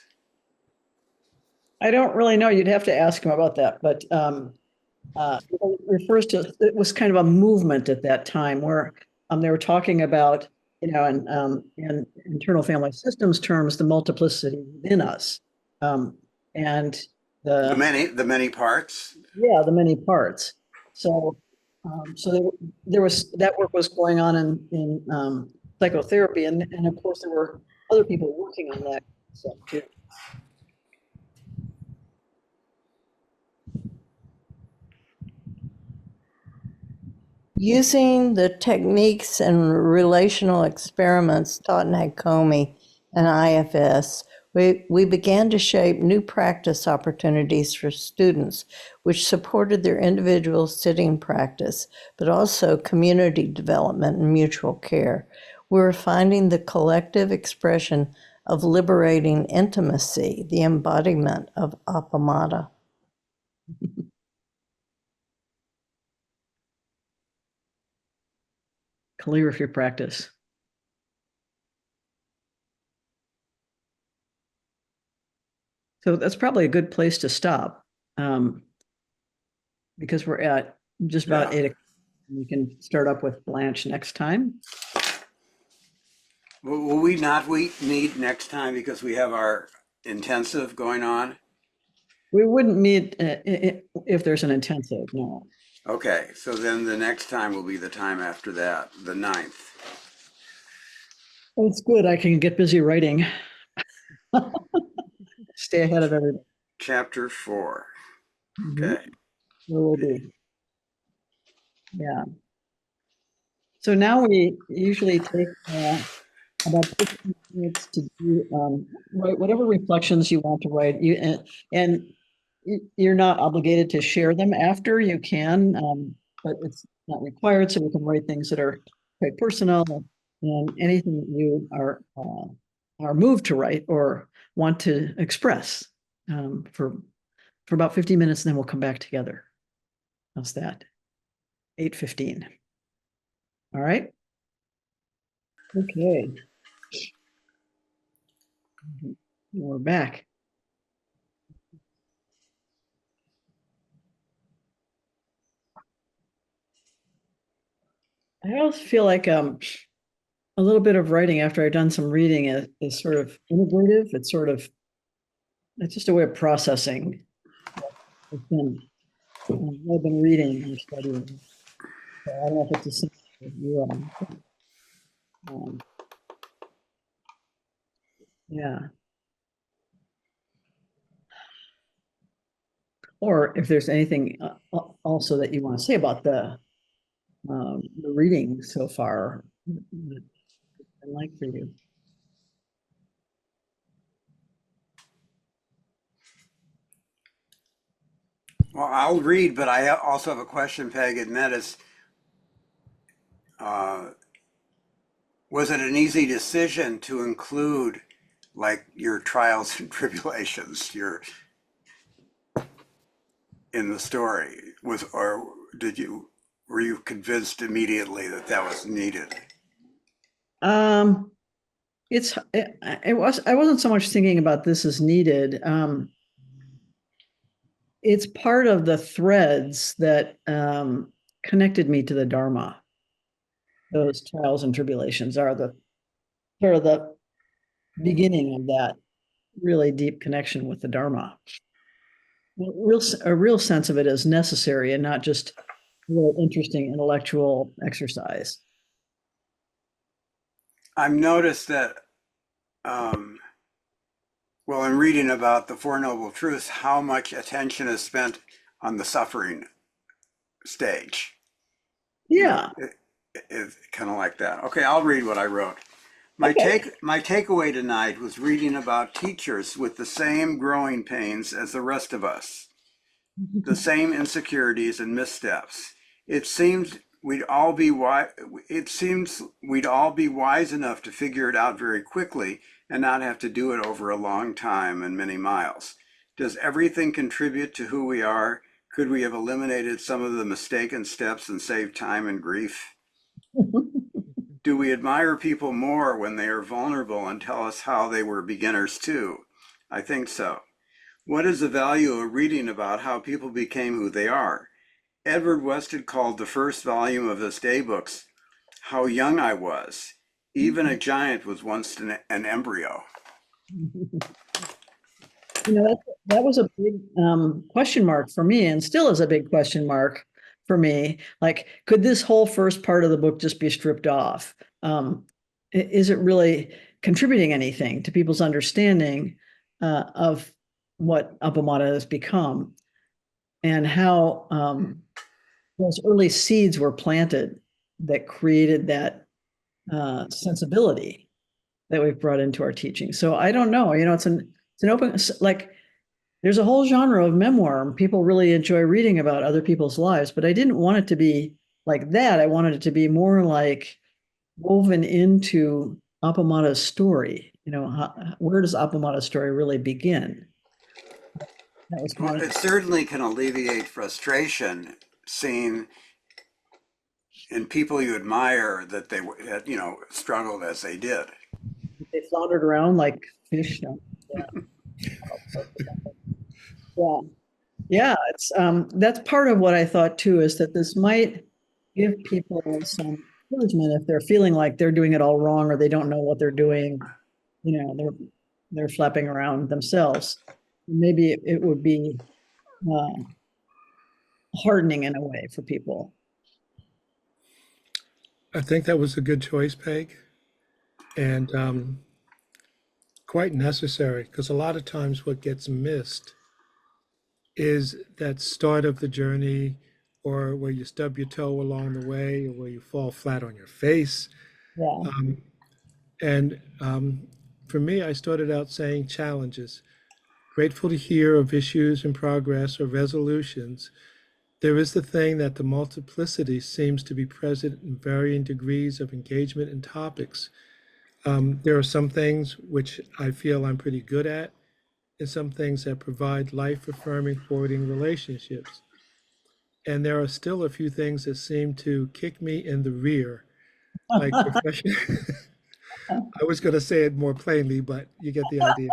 I don't really know. You'd have to ask him about that, but it refers to, it was kind of a movement at that time where they were talking about, in internal family systems terms, the multiplicity within us, and The the many parts? the many parts. So, there was that work was going on in psychotherapy, and of course there were other people working on that stuff too. Using the techniques and relational experiments taught in Hakomi and IFS, we began to shape new practice opportunities for students, which supported their individual sitting practice, but also community development and mutual care. We were finding the collective expression of liberating intimacy, the embodiment of Appamada. Calligraphy practice. So that's probably a good place to stop, because we're at just about Yeah. 8 o'clock. We can start up with Blanche next time. Will we not meet next time because we have our intensive going on? We wouldn't meet if there's an intensive, no. Okay, so then the next time will be the time after that, the 9th. It's good. I can get busy writing. Stay ahead of everybody. Chapter 4. Mhm. Okay. There will be. Yeah. So now we usually take about 15 minutes to do write whatever reflections you want to write. And you're not obligated to share them after. You can, but it's not required. So you can write things that are quite personal, and anything that you are moved to write or want to express, for about 50 minutes, and then we'll come back together. How's that? 8:15. All right. Okay. We're back. I always feel like a little bit of writing after I've done some reading is sort of integrative. It's just a way of processing. I've been reading and studying. So I don't know if it's the same with you. Yeah. Or if there's anything also that you want to say about the reading so far, I'd like for you. Well, I'll read, but I also have a question, Peg, and that is, was it an easy decision to include like your trials and tribulations, your in the story? Or were you convinced immediately that that was needed? Um, I wasn't so much thinking about this as needed. It's part of the threads that connected me to the Dharma. Those trials and tribulations are the sort of the beginning of that really deep connection with the Dharma. A real sense of it as necessary and not just a really interesting intellectual exercise. I've noticed that, well, in reading about the Four Noble Truths, how much attention is spent on the suffering stage. Yeah. It's kind of like that. Okay, I'll read what I wrote. My takeaway tonight was reading about teachers with the same growing pains as the rest of us, the same insecurities and missteps. It seems we'd all be wise. It seems we'd all be wise enough to figure it out very quickly and not have to do it over a long time and many miles. Does everything contribute to who we are? Could we have eliminated some of the mistaken steps and saved time and grief? Do we admire people more when they are vulnerable and tell us how they were beginners too? I think so. What is the value of reading about how people became who they are? Edward Weston called the first volume of his daybooks How Young I Was. Even a giant was once an embryo. You know, that was a big question mark for me, and still is a big question mark for me. Like, could this whole first part of the book just be stripped off? Is it really contributing anything to people's understanding of what Appamada has become and how those early seeds were planted that created that sensibility that we've brought into our teaching? So I don't know. You know, it's an open, like, there's a whole genre of memoir. People really enjoy reading about other people's lives, but I didn't want it to be like that. I wanted it to be more like woven into Appamada's story. You know, where does Appamada's story really begin? That was Well, it certainly can alleviate frustration seeing in people you admire that they had, struggled as they did. they floundered around like fish. Yeah. Yeah, it's that's part of what I thought too, is that this might give people some encouragement if they're feeling like they're doing it all wrong or they don't know what they're doing. You know, they're flapping around themselves. Maybe it would be hardening in a way for people. I think that was a good choice, Peg, and quite necessary, because a lot of times what gets missed is that start of the journey, or where you stub your toe along the way, or where you fall flat on your face. Yeah. And for me, I started out saying challenges. Grateful to hear of issues in progress or resolutions. There is the thing that the multiplicity seems to be present in varying degrees of engagement in topics. There are some things which I feel I'm pretty good at, and some things that provide life-affirming, forwarding relationships. And there are still a few things that seem to kick me in the rear, like profession. I was going to say it more plainly, but you get the idea.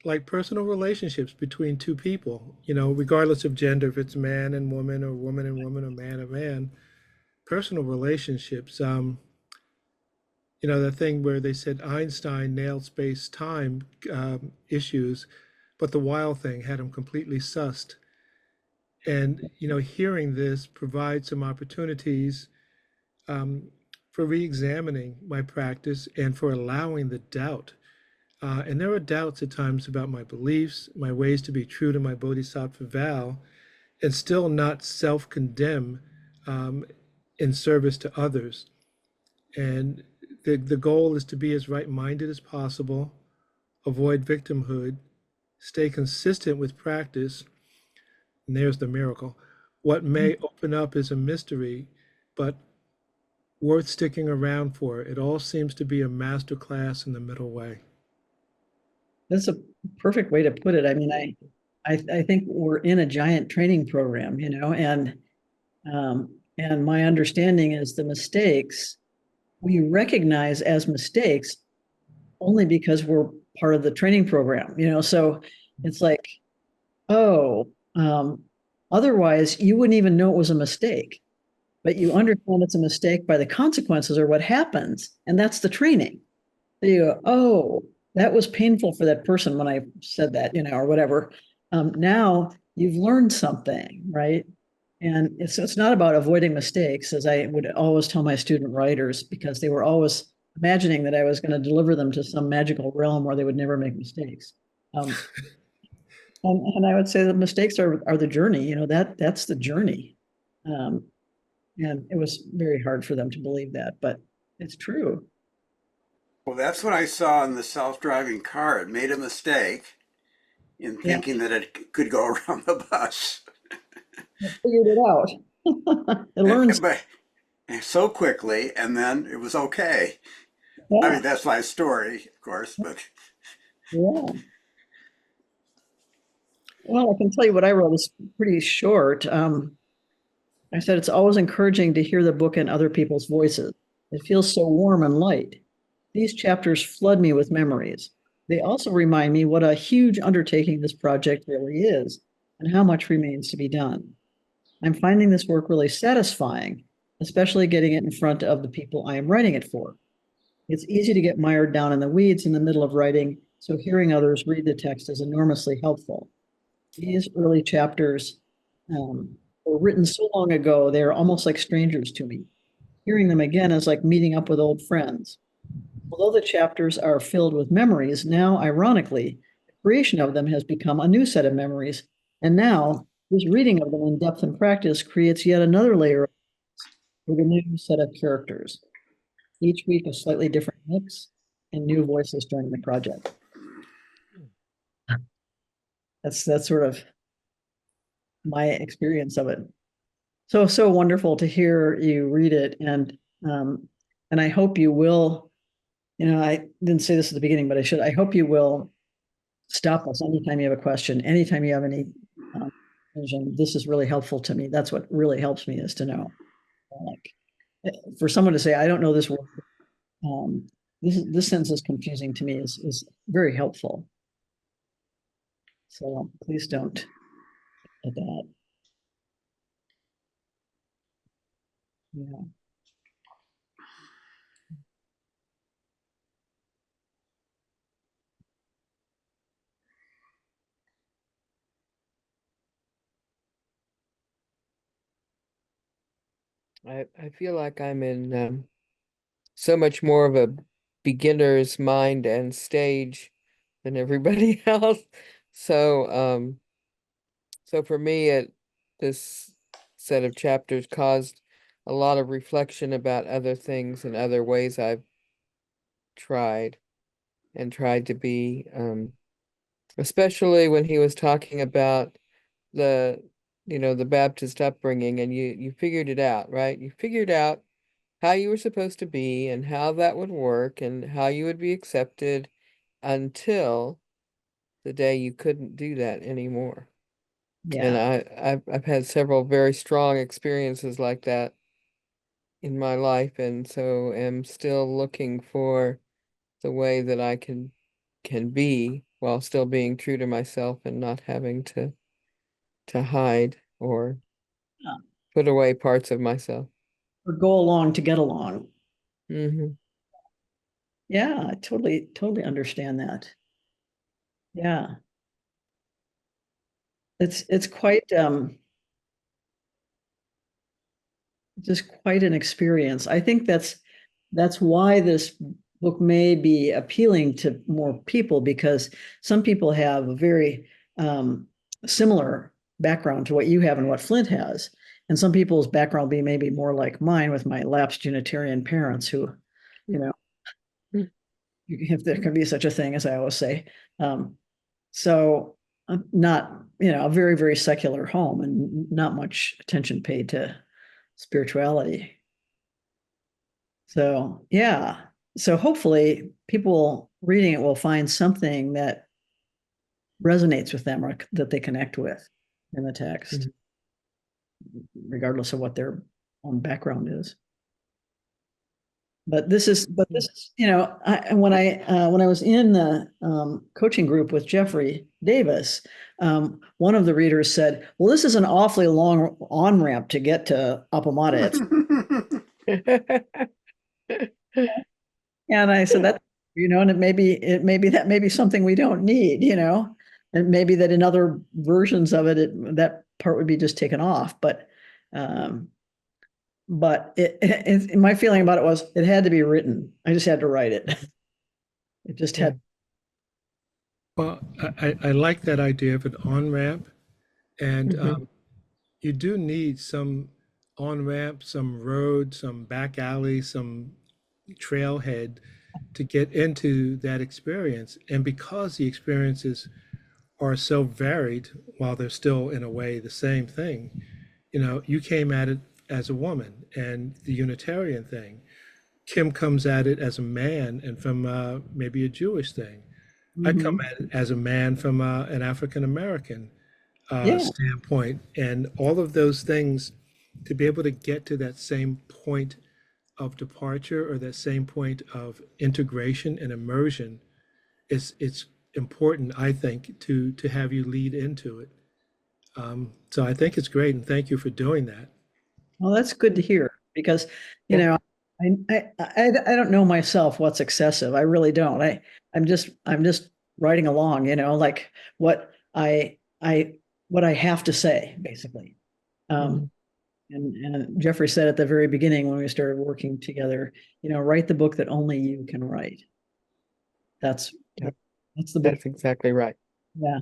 Like personal relationships between two people, regardless of gender, if it's man and woman or woman and woman or man and man. personal relationships. You know, the thing where they said Einstein nailed space-time issues, but the wild thing had him completely sussed. And, you know, hearing this provides some opportunities um, for re-examining my practice and for allowing the doubt. And there are doubts at times about my beliefs, my ways to be true to my bodhisattva vow, and still not self-condemn um, in service to others. And the goal is to be as right-minded as possible, avoid victimhood, stay consistent with practice, and there's the miracle. What may open up is a mystery, but worth sticking around for. It all seems to be a master class in the middle way. That's a perfect way to put it. I mean, I think we're in a giant training program, you know, and my understanding is the mistakes we recognize as mistakes only because we're part of the training program, you know. So it's like, oh, otherwise you wouldn't even know it was a mistake, but you understand it's a mistake by the consequences or what happens, and that's the training. So you go, oh, that was painful for that person when I said that, you know, or whatever. Now you've learned something, right? And it's not about avoiding mistakes, as I would always tell my student writers, because they were always imagining that I was going to deliver them to some magical realm where they would never make mistakes. Um, and I would say the mistakes are the journey, you know, that's the journey. Um, and it was very hard for them to believe that, but it's true. Well, that's what I saw in the self-driving car. It made a mistake in Yeah, thinking that it could go around the bus. figured it out. It learns. But so quickly, and then it was okay. I Yeah, mean, that's my story, of course, but yeah. Well, I can tell you what I wrote is pretty short. I said it's always encouraging to hear the book in other people's voices. It feels so warm and light. These chapters flood me with memories. They also remind me what a huge undertaking this project really is and how much remains to be done. I'm finding this work really satisfying, especially getting it in front of the people I am writing it for. It's easy to get mired down in the weeds in the middle of writing, so hearing others read the text is enormously helpful. These early chapters were written so long ago, they are almost like strangers to me. Hearing them again is like meeting up with old friends. Although the chapters are filled with memories, now, ironically, the creation of them has become a new set of memories. And now, this reading of them in depth and practice creates yet another layer with a new set of characters. Each week, a slightly different mix and new voices joining the project. That's sort of my experience of it. So wonderful to hear you read it, and I hope you will. You know, I didn't say this at the beginning, but I should. I hope you will stop us anytime you have a question, anytime you have any vision. This is really helpful to me. That's what really helps me, is to know. Like, for someone to say, "I don't know this word," um, this sentence is confusing to me, is very helpful. So please don't at that. Yeah. I feel like I'm in so much more of a beginner's mind and stage than everybody else. So so for me, this set of chapters caused a lot of reflection about other things and other ways I've tried to be, especially when he was talking about the, the Baptist upbringing, and you figured it out, right? You figured out how you were supposed to be and how that would work and how you would be accepted until the day you couldn't do that anymore. And Yeah. I've had several very strong experiences like that in my life, and so am still looking for the way that I can be while still being true to myself and not having to hide or Yeah. put away parts of myself. or go along to get along. Mhm. Yeah, I totally understand that. Yeah. It's quite just quite an experience. I think that's why this book may be appealing to more people, because some people have a very similar background to what you have and what Flint has. And some people's background will be maybe more like mine with my lapsed Unitarian parents who, you know, Mm. if there can be such a thing, as I always say. So not, a very, very secular home and not much attention paid to spirituality. So, yeah. So hopefully people reading it will find something that resonates with them or that they connect with in the text, Mhm. regardless of what their own background is. But this is, when I was in the coaching group with Jeffrey Davis, one of the readers said, "Well, this is an awfully long on ramp to get to Appamada." And I said that, and that may be something we don't need, and maybe that in other versions of it, that part would be just taken off. Um, but my feeling about it was it had to be written. I just had to write it. It just Yeah. had. Well, I like that idea of an on-ramp, and Mhm. you do need some on-ramp, some road, some back alley, some trailhead to get into that experience. And because the experiences are so varied, while they're still in a way the same thing, you came at it as a woman, and the Unitarian thing. Kim comes at it as a man and from maybe a Jewish thing. I come Mhm. at it as a man from an African American Yeah. standpoint, and all of those things, to be able to get to that same point of departure or that same point of integration and immersion, it's important, I think, to have you lead into it. So I think it's great, and thank you for doing that. Well, that's good to hear because, you Yeah. know, I don't know myself what's excessive. I really don't. I'm just writing along, like what I what I have to say, basically. Um, Mhm. and Jeffrey said at the very beginning when we started working together, write the book that only you can write. That's Yeah. that's the book. That's exactly right. Yeah.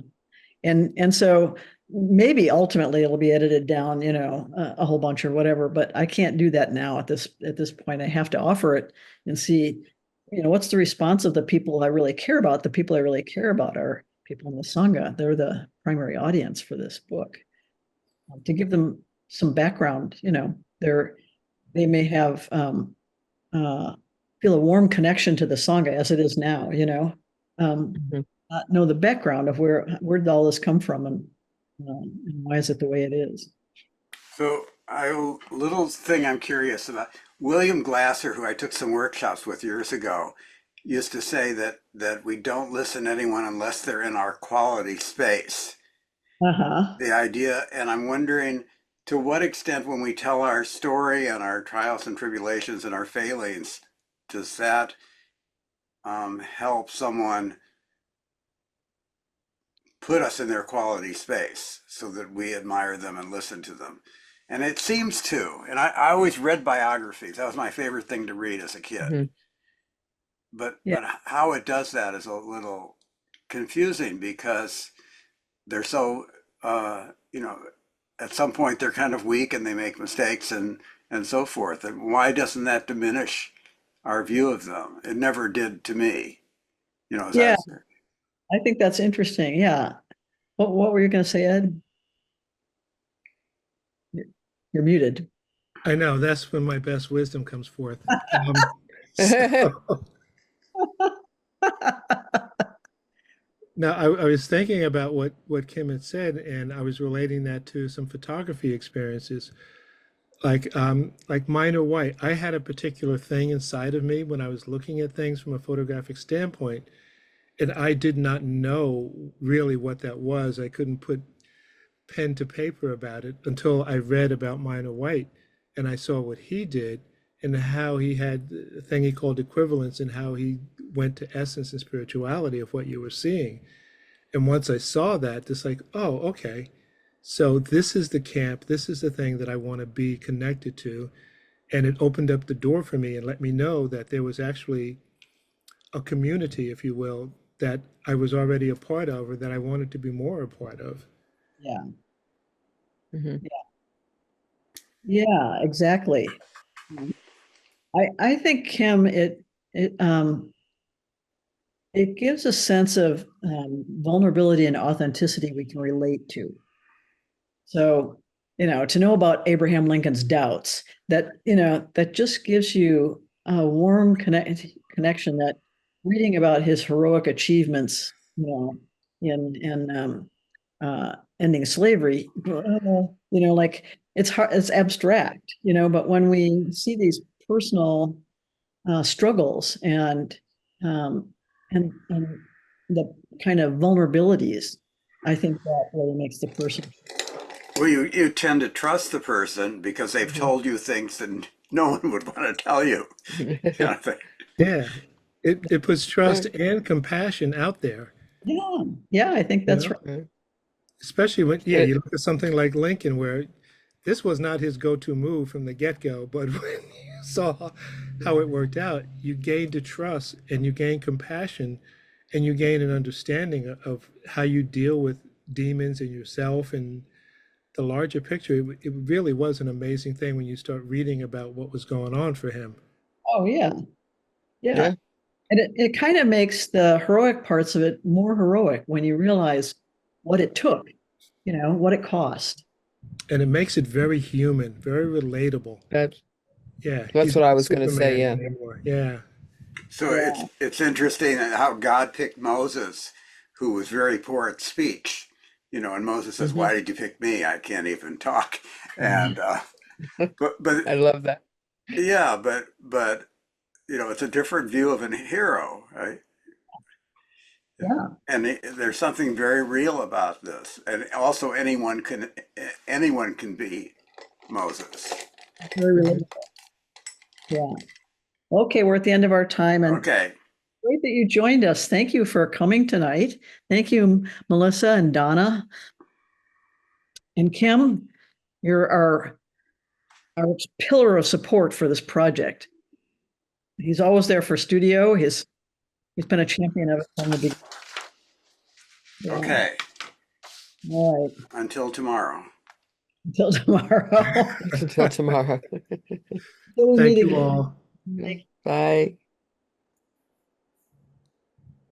And so maybe ultimately it'll be edited down, a whole bunch or whatever, but I can't do that now at this point. I have to offer it and see, what's the response of the people I really care about. The people I really care about are people in the Sangha. They're the primary audience for this book. To give them some background, they may have uh, feel a warm connection to the Sangha as it is now, Mhm. not know the background of where did all this come from, and why is it the way it is. So, a little thing I'm curious about. William Glasser, who I took some workshops with years ago, used to say that we don't listen to anyone unless they're in our quality space. Uh-huh. The idea, and I'm wondering to what extent when we tell our story and our trials and tribulations and our failings, does that help someone put us in their quality space so that we admire them and listen to them? And it seems to. And I always read biographies. That was my favorite thing to read as a kid. Mhm. Yeah. But how it does that is a little confusing because they're so at some point they're kind of weak and they make mistakes and so forth. And why doesn't that diminish our view of them? It never did to me. As I Yeah, was I think that's interesting. Yeah. What were you going to say, Ed? You're, you're muted. I know that's when my best wisdom comes forth. Um, so now I was thinking about what Kim had said, and I was relating that to some photography experiences. Like Minor White, I had a particular thing inside of me when I was looking at things from a photographic standpoint, and I did not know really what that was. I couldn't put pen to paper about it until I read about Minor White, and I saw what he did and how he had a thing he called equivalence and how he went to essence and spirituality of what you were seeing. And once I saw that, it's like, oh, okay. So this is the camp, this is the thing that I want to be connected to. And it opened up the door for me and let me know that there was actually a community, if you will, that I was already a part of or that I wanted to be more a part of. Yeah. Mhm. Yeah, exactly. I think, Kim, it gives a sense of vulnerability and authenticity we can relate to. So, to know about Abraham Lincoln's doubts, that just gives you a warm connection that reading about his heroic achievements, in ending slavery, like it's hard, it's abstract, but when we see these personal struggles and the kind of vulnerabilities, I think that really makes the person. Well, you tend to trust the person because they've told you things that no one would want to tell you. Kind of thing. Yeah. It puts trust and compassion out there, Yeah, I think you that's know, right. especially when, yeah, It- you look at something like Lincoln, where this was not his go-to move from the get-go, but when you saw how it worked out, you gained a trust and you gain compassion and you gain an understanding of how you deal with demons and yourself and the larger picture. It really was an amazing thing when you start reading about what was going on for him. Oh, yeah. Yeah. yeah. And it kind of makes the heroic parts of it more heroic when you realize what it took, what it cost. And it makes it very human, very relatable. That's Yeah, that's he's what I not was going to say. Superman Yeah. anymore. Yeah. So Yeah. it's interesting how God picked Moses, who was very poor at speech. And Moses says, Mhm. "Why did you pick me? I can't even talk." And but I love that. yeah, but it's a different view of a hero, right? Yeah. And there's something very real about this. And also, anyone can be Moses. Very Mhm. relatable. Yeah. Okay, we're at the end of our time, and Okay. great that you joined us. Thank you for coming tonight. Thank you, Melissa and Donna and Kim. You're our pillar of support for this project. He's always there for studio. He's been a champion of it from the beginning. Yeah. Okay. All right. Until tomorrow. Until tomorrow. Until tomorrow. Until we Thank meet you again. all. Thank Bye.